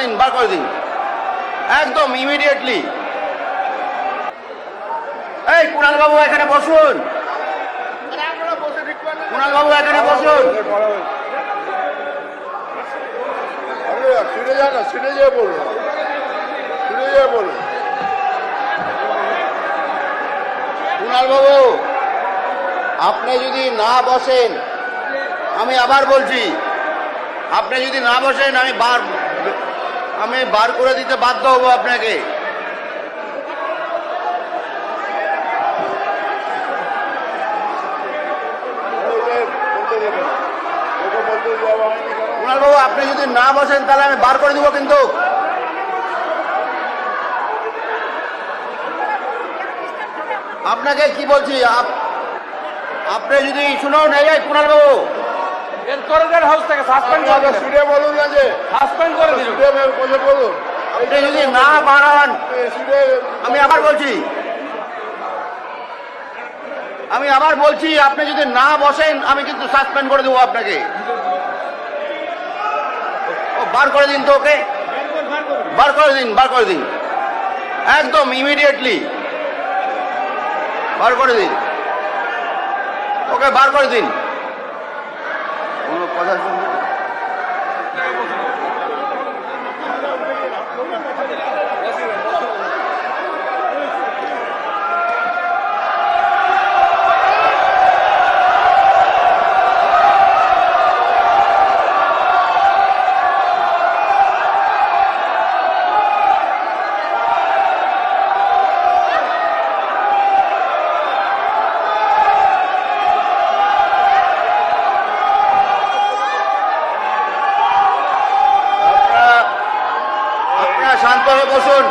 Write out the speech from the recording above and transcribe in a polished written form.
দিন, বার করে দিন একদম ইমিডিয়েটলি। এই কুণাল বাবু এখানে বসুন, কুণাল বাবু এখানে বসুন। শুনে যান না, শুনে যেয়ে বলুন, শুনে যেয়ে বলুন। কুণাল বাবু আপনি যদি না বসেন, আমি আবার বলছি, আপনি যদি না বসেন আমি বার করে দিতে বাধ্য হব আপনাকে। কুণাল বাবু আপনি যদি না বসেন তাহলে আমি বার করে দিব কিন্তু। আপনাকে কি বলছি, আপনি যদি শুনুন, এই কুণাল বাবু এর করে দেন হাউস থেকে সাসপেন্ড করে দেন, শুনে বলুন না যে সাসপেন্ড করে দিন। শুনে বলুন, আপনি যদি না বাড়ান, শুনে আমি আবার বলছি আপনি যদি না বসেন আমি কিন্তু সাসপেন্ড করে দেবো আপনাকে। বার করে দিন তো ওকে, বার করে দিন একদম ইমিডিয়েটলি, বার করে দিন ওকে, বার করে দিন। কোনো কথা শুনবে না। শান্ত হয়ে বসুন।